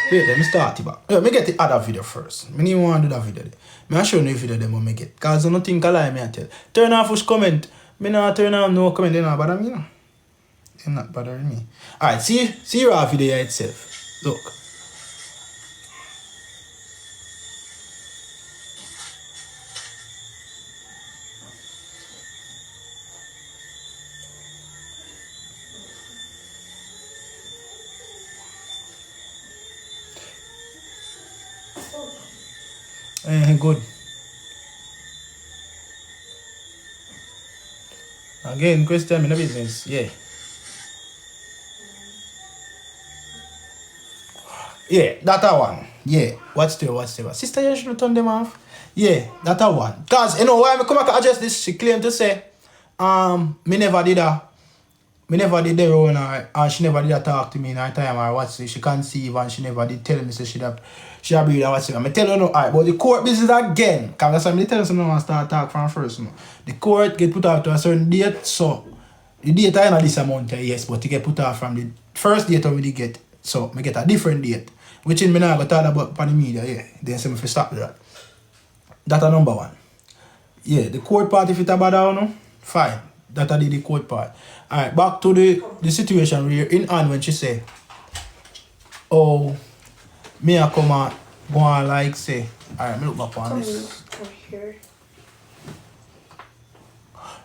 Wait, let me start it back. Let me get the other video first. I don't want to do that video. I show you the video them when I get. Because I don't think I lie, me I tell. Turn off which comment. Me not turn on no comment, they not bother me, you know. They're not bothering me. Alright, see your video itself. Look. Good. Again, question in the business. Yeah. Yeah, that a one. Yeah. What's the sister, you should turn them off. Yeah, that a one. Cause you know why I come back address this, she claimed to say, me never did that. Me never did the role and she never did talk to me in her time or what's it. She conceive and she never did tell me so she breathe or what's it. I tell her no, alright, but the court business again. Because that's why I tell her something and start talk from first. No. The court get put out to a certain date, so the date I know this amount yes, but it get put out from the first date I already get. So I get a different date. Which in me now I talk about on the media, yeah. Then say me to stop that. That's a number one. Yeah, the court part if it a bad or no, fine. That I did the court part. Alright, back to the situation where in Anne when she say, oh, me I come and go on like say, alright, me look back on this. Here.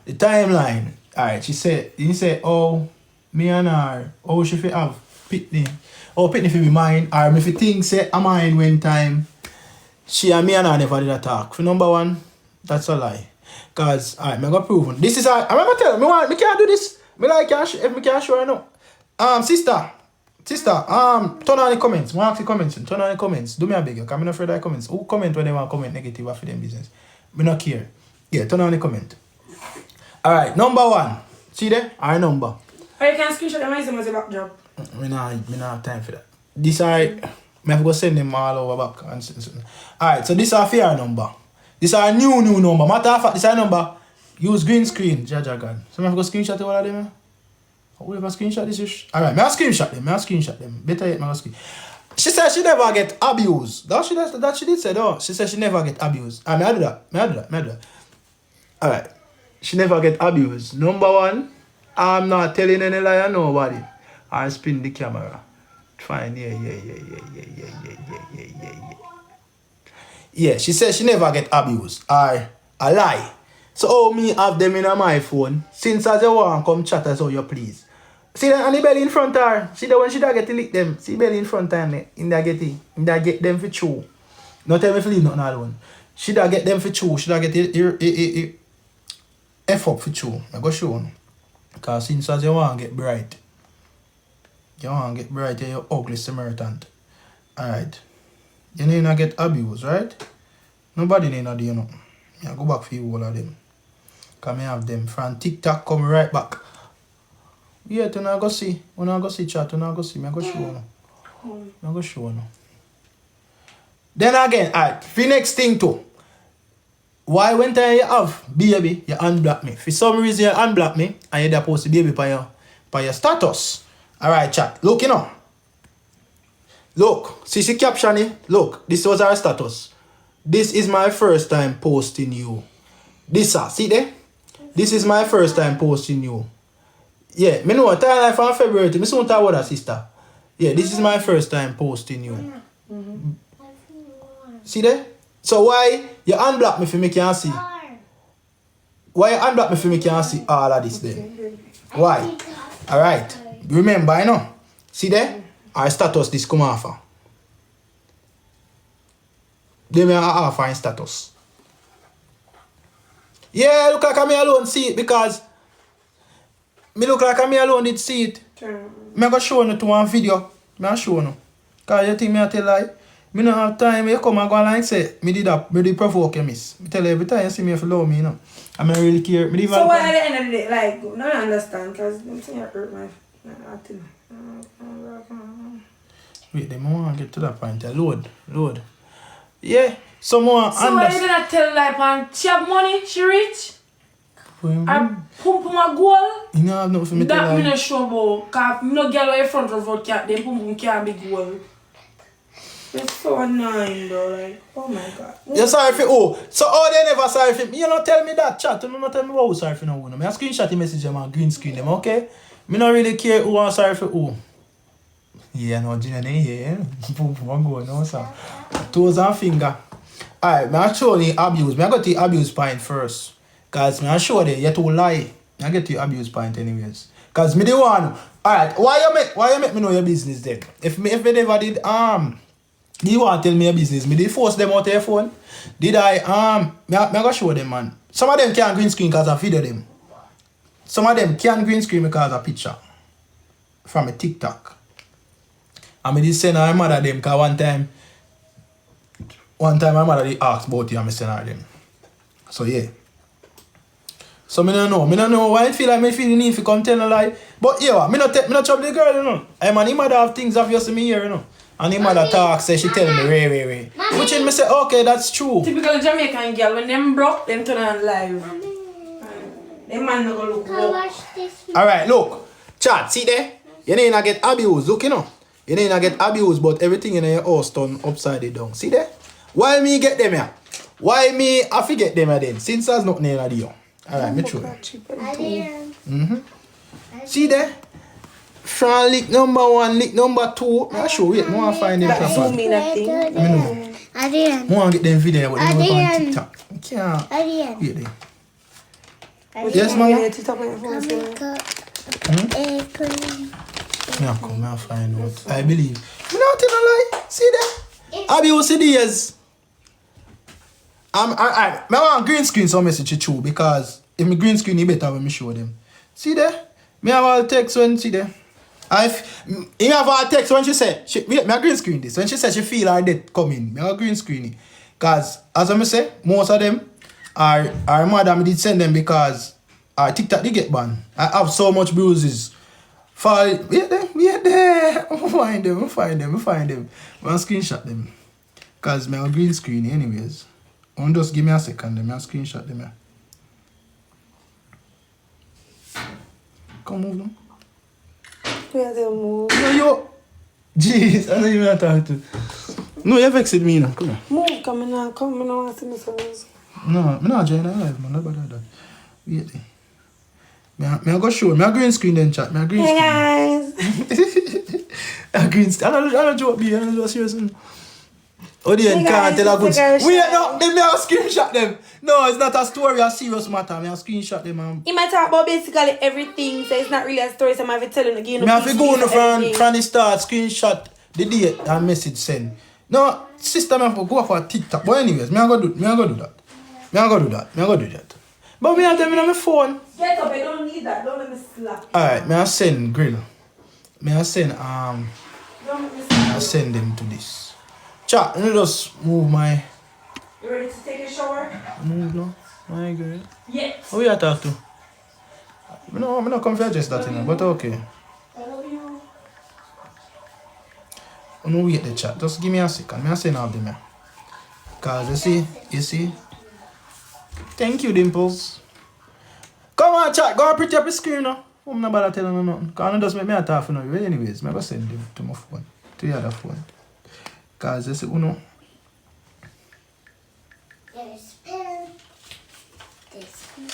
The timeline, alright, she said, you say, oh, me and her, oh, she fi have Pitney. Oh, Pitney fi be mine, or me fi think say I'm mine when time. She and me and her never did a talk. For number one, that's a lie. Cause alright, me got proven. This is I'm gonna tell you, me can't do this. Me like if me can't show her now. Sister, turn on the comments. Me ask the comments. Turn on the comments. Do me a beg you, cause I'm not afraid of the comments. Who comment when they want comment negative after them business? Me not care. Yeah, turn on the comment. Alright, number one. See there? Our number. Or you can screenshot them as a backdrop. Me not have time for that. This me have to go send them all over back and something. Alright, so this is our fair number. This is our new number. Matter of fact, this is our number. Use green screen, Jaja God. So I have to go screenshot all of them. How will I screenshot this? Alright, I screenshot them. Better yet, I screen. She said she never get abused. That she did say though. She said she never get abused. I do that. Alright. She never get abused. Number one, I'm not telling any lie to nobody. I spin the camera. Fine, yeah. Yeah, she said she never get abused. I lie. So how me have them in my phone? Since as you want come chat as how you please. See that on the belly in front of her. See that when she da get to lick them. See belly in front of her. In da get them for chew. Not tell me to leave nothing alone. She da get them for chew. She da get F up for chew. I go show you. Because since as you want get bright. You're ugly Samaritan. Alright. You need not get abused, right? Nobody need not do you know. I go back for you all of them. Because I have them from TikTok come right back. Yeah, when I go see chat, when I go see, I go show you. Then again, alright, for next thing too. Why when time you have baby, you unblock me. For some reason you unblock me and you post the baby by your status. Alright, chat. Look, you know. Look, see caption it. Look, this was our status. This is my first time posting you. See there? This is my first time posting you. Yeah, me know time from February. Me soon talk about that, sister. Yeah, this is my first time posting you. See there? So why you unblock me if me can't see? Why you unblock me if me can't see all of this then? Why? Alright. Remember, I know. See there? Our status this come off. They may have our status. Yeah, look like me alone see it because me look like me alone did see it. Me go show you to one video. Me show you. Because you think me I tell lie. Me don't have time. You come and go and say me did provoke you, miss. Me tell you every time you see me if you love me, you know. I don't really care. So why at the end of the day, like, no, I understand because I'm saying I hurt my thing. Wait, they want to get to that point. Load. Yeah, someone. So why you gonna tell like man? She have money, she rich. I pump a goal. You know, have nothing for me to that me not sure about. Cause me no girl in front of vodka. Then pump can't be goal. It's so annoying, bro. Like, oh my god. You're sorry for who? So how they never sorry for me? You don't tell me that, chat. You don't tell me who sorry for no one. I screenshot the message them and green screen them, okay? Me don't really care who are sorry for who. Yeah, no, Gina, yeah. Boom, boom, I'm going on, sir. Toes and finger. Alright, me I show the abuse. Me I got the abuse point first. Cause me I show you, you too lie. I get the abuse point anyways. Cause me the one. Alright, why you make me know your business then? If me never did you want to tell me your business? Me did force them out of your phone? Did I me I go show them, man. Some of them can't green screen cause I video them. Some of them can't green screen because of picture from a TikTok. And I did send my mother them cause one time my mother did ask about you and I send her them. So yeah. So me don't know why I feel like me feel the need to come tell a lie. But yeah, me not trouble the girl, you know. I'm an mother have things obviously me here, you know. And the mother talk, say she tell me way. Which in me say, okay, that's true. Typical Jamaican girl, when them broke, them turn on live. Them man not gonna look broke. Alright, look. Chat, see there? You ain't gonna get abused, look, you know. You ain't gonna get abused, but everything in your house turn upside down. See there? Why me get them here? Why me I forget them here then? Since there's nothing in the alright, me true. See there? From lick number 1, lick number 2. I'm sure wait, I want to find them properly. I want to get them video but they go on TikTok. Can't. Wait there. Yes, mama? Yeah, come and find out. I believe. I'm not telling a lie. See there? Abuse days. I want green screen some message true because if me green screen you better when me show them. See there? Me have all text when see there. You have all text when she said me a green screen this. When she said she feel her death coming, me have a green screen it. Cause as I say, most of them our mother me did send them because our TikTok they get banned. I have so much bruises. Wait there. Find them. I screenshot them. Cause me have a green screen anyways. Just give me a second, let me screenshot them here. Come move them. Where they move? No, yo. Jeez, I don't even talk to. No, you're vexed me now. Come on. Move, come in now. Come in now and see me some music. No, I'm not joining live, man. Not about that. Wait there. Me I go show. Me a green screen then chat. Me a green screen. Hey guys. A green screen. I don't joke me. I don't joke serious. Odain can't tell a good story. Wait, no, them I screenshot them. No, it's not a story, a serious matter. I screenshot them. He might talk about basically everything, so it's not really a story, so I have to tell him again. I have to go from the start, screenshot the date and message send. No, sister, I have to go for a TikTok. But anyways, I go do that. But me have them in my phone. Get up, I don't need that. Don't let me slap. Alright, I send grill. I send Don't let me slap. I send them to this. Chat, let me just move my... You ready to take a shower? Move now, my girl. Yes. Who you talk to? No, I'm not confused just that, but okay. I love you. No, wait the chat. Just give me a second. I send all them here. Cause you see? Thank you, Dimples. Come on, chat. Go and pretty up the screen now. I'm not about to tell you nothing. Cause it just make me a talk for now. Anyways, I'm going to send them to my phone. To the other phone. Cause you see, uno. There's pen. This one.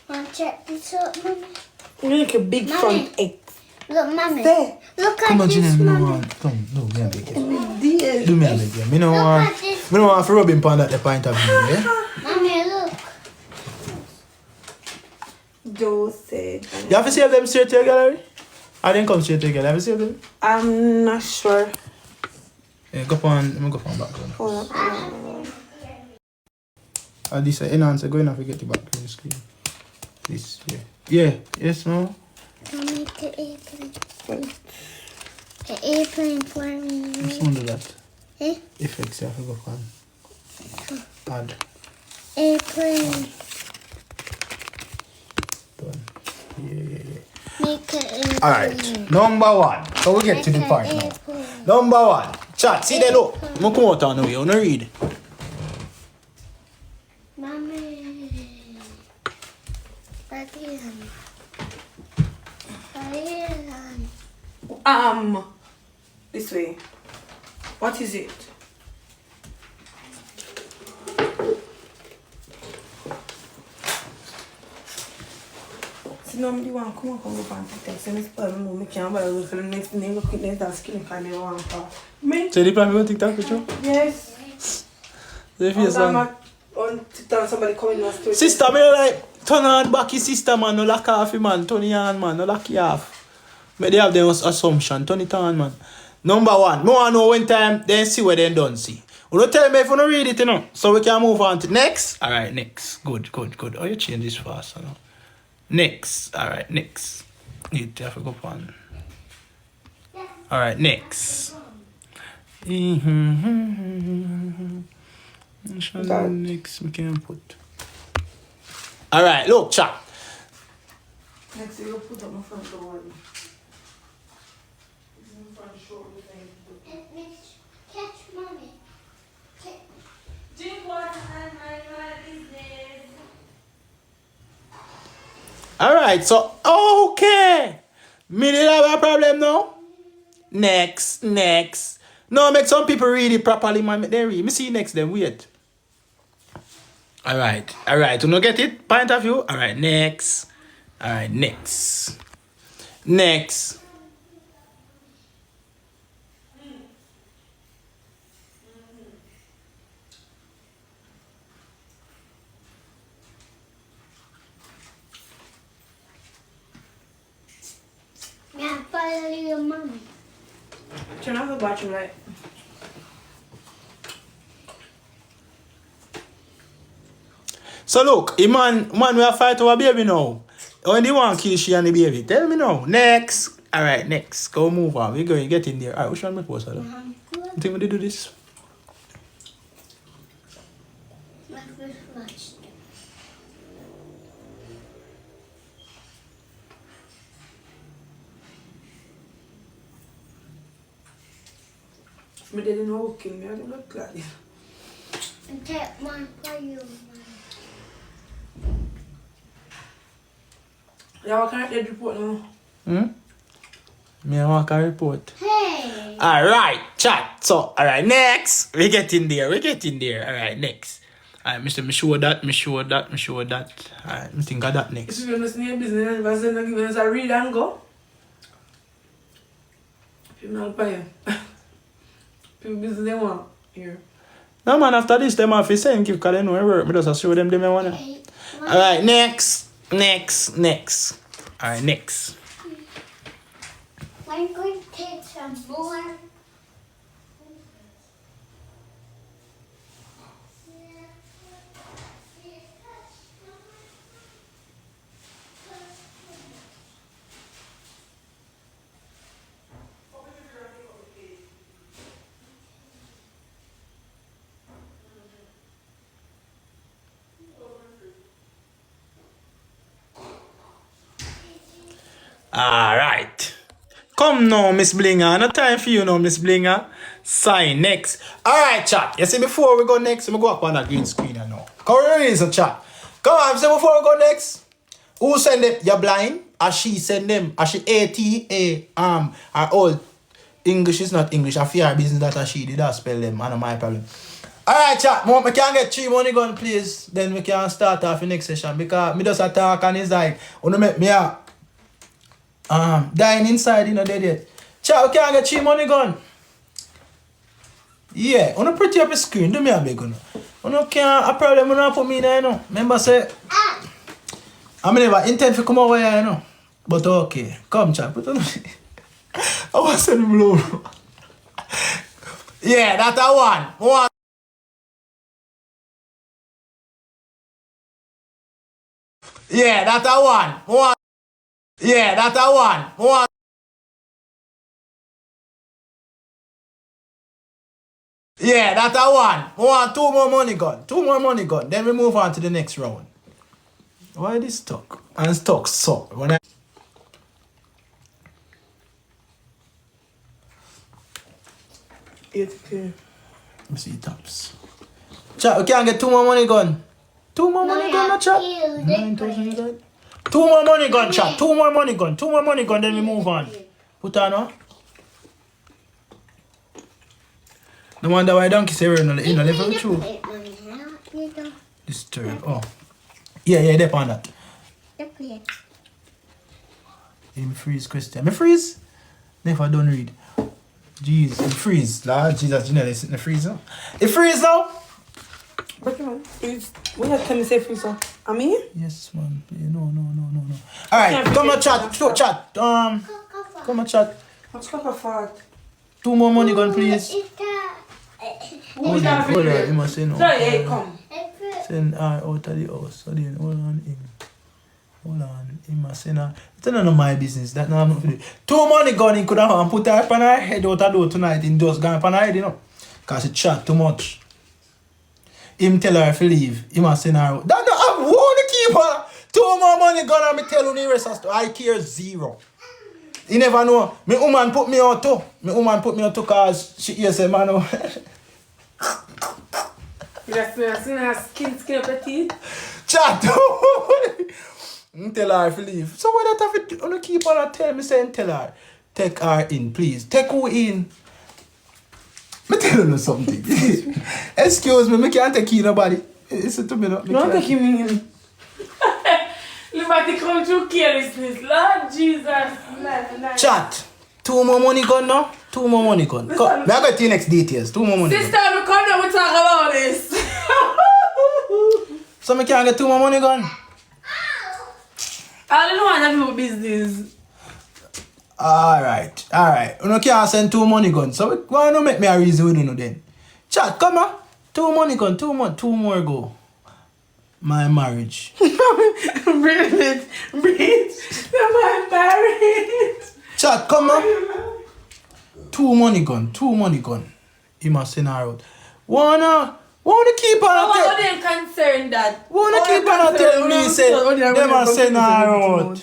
Want to check this out, Mommy? You look a big Mommy. front egg. Look, Mommy. There. Look Come at on, this, Gina, Mommy. come. No, me a beg you. Dear. Do me a beg you. Me no want to rub him on at the point of view, yeah? Mommy, look. Joe said. You have to save them straight to your gallery? I didn't come straight to your gallery. Have you saved them? I'm not sure. Yeah, let me go from background. Hold on. At least I enhance, go in and forget the background screen. This, yeah. Yeah, yes, no? I'll make an airplane. An airplane for me. Let's do that. Eh? Effects, I have to go from. Add. Airplane. Done. Yeah. Make an airplane. Alright, number 1. So we get to the part now. Airplane. Number 1. Chat, see there, look. I'm going to come out on the way. I want to read. Mommy. This way. What is it? See, no, you want to come up and text and spell me. I can't bother for the next name. Look at that skin kind of one. Me? So, you plan to go TikTok with you? Yes. The face on TikTok, somebody coming on story. sister, me like turn on back your sister, man. No lock off, man. Turn it on, man. No lock you off. But they have their assumption. Turn it on, man. Number one, no one know when time they see what they don't see. You don't tell me if you don't read it, you know. So we can move on to next. Alright, next. Good. Oh, you change this fast, you know. Next. Alright, next. You have to go on. Alright, next. Next we can put. Alright, look, chat. Next, you put on my front door. Catch mommy. Drink water and mind my business. Alright, so okay. Me did have a problem now. Next. No, make some people read it properly, man. Make them read. Me see next, then wait. Alright. You not get it? Point of view? Alright, next. Alright, next. Yeah, follow your mommy. Turn off the bathroom light. So look, the man we are fight over baby now. When they want to kill she and the baby, tell me now. Next. Alright, next. Go move on. We're going to get in there. Alright, which one we post? You think we do this? My first watch. Me didn't know kill me. I don't look like this. And take one for you, mommy. Yeah, what can't they report now? Me I want a report. Hey! Alright, chat. So, alright, next. We get in there. Alright, next. Alright, me show that. Alright, me think of that next. If you understand your business, if I say no give us a read and go. People not pay. People business they want here. No man, after this, them have to send give because they know I work. Me just show them I wanna. Hey, Alright, next. Alright, next. I'm going to take some more. Alright. Come now, Miss Blinger. No time for you now, Miss Blinger. Sign next. Alright, chat. You see, before we go next, I'm going to go up on that green screen now. Come on, chat. Come on, say before we go next. Who send them? You blind? Or she send them? Or she ATA? Her old English is not English. I fear her business that she did not spell them. I know my problem. Alright, chat. We can get 3 money gun, please. Then we can start off the next session. Because me just attack and it's like, wanna make me dying inside, you know, dead yet. Chat, we can get 3 money gun. Yeah, wanna pretty up the screen. Do me a big one. Wanna can't a problem wanna put me in there, you know. Remember say I never intend to come over here, you know. But okay. Come, chat. Put on I want to send him low. Yeah, that's a one. Yeah, that's a one. Yeah, that's a one. Yeah, that's a one. We want 2 more money gun. 2 more money gun. Then we move on to the next round. Why this stuck? And stuck so. When I 8K. let me see tops. Chat, we can't get 2 more money gun. 2 more money gun, no chat. 9,000 you got? 2 more money gun, chat. 2 more money gun. 2 more money gun, then we move on. Put on, no? No wonder why donkey say we're in the level 2. You don't. This turn. Oh. Yeah, dep on that. The plate. Him freeze question. Me freeze? Never done read. Jeez, him freeze. Lord Jesus, you know they sit in the freezer. It freeze now? But man, when you tell me say free so, I mean? Yes, man. No. Alright, come on chat. Chat. Come on chat. What's cock fart? 2 more money gun, please. Who's that? Hold on, you must say no. Sorry, hey, come. Send her out of the house. So then, hold on, him. He must send her. It's none of my business. That now I'm not feeling. 2 money gun, he could have put her up on her head out the door tonight. He just gone up on her head, you know. Because he chat too much. Him tell her to leave. He must send her out. That no, I want to keep her. 2 more money gun and me tell you the rest of stuff. I care 0. You never know. My woman put me out too. Because she hears say, man, no. Yes, skin up the teeth. Chat. Tell her to leave. So why that have to keep on and tell me saying tell her. Take her in, please. Take who in? Me tell you something. Excuse me, I can't take you nobody. Listen to me now. Don't take him in. Look at the come through carelessness. Lord Jesus. Chat. 2 more money gun now? 2 more money gun. Come. May I get to you next details. 2 more money Sister, gun. we come down, we talk about this. So I can't get 2 more money gun? I don't want to do business. Alright. You can't send 2 money guns. So why not make me a reason with you then? Chat, come on. 2 money gun, 2 more go. My marriage. Breathe. My marriage. Chat, come on. 2 money gun. He must send her out. Wanna keep on Odain concerned that. Wanna keep on tell me say they must send her out.